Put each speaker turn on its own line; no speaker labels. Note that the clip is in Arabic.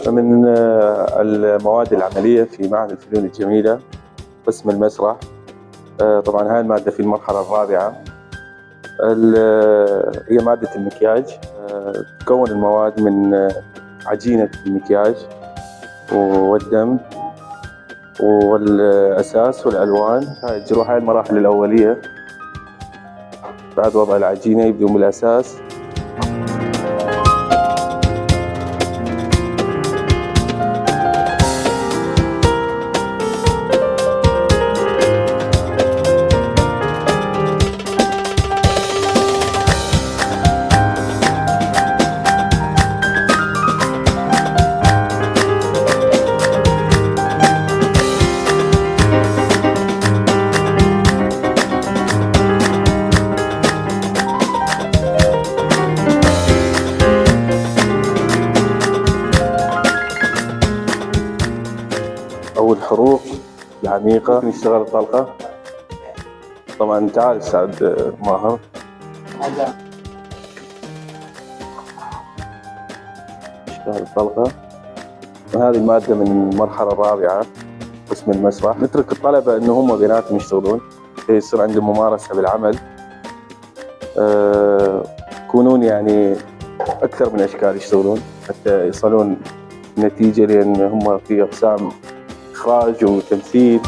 من المواد العملية في معهد الفنون الجميلة قسم المسرح. طبعا هاي المادة في المرحلة الرابعة. هي مادة المكياج. تكون المواد من عجينة المكياج والدم والأساس والألوان. هاي المراحل الأولية. بعد وضع العجينة يبدون بالأساس. أو الحروف العميقة نشتغل الطلقة. طبعا تعال استاذ ماهر. نشتغل الطلقة. وهذه المادة من المرحلة الرابعة قسم المسرح. نترك الطلبة إنه هم بيناتهم يشتغلون، يصير عندهم ممارسة بالعمل. يكونون يعني أكثر من أشكال يشتغلون حتى يصلون نتيجة، لأن هم في أقسام إخراج وتمثيل.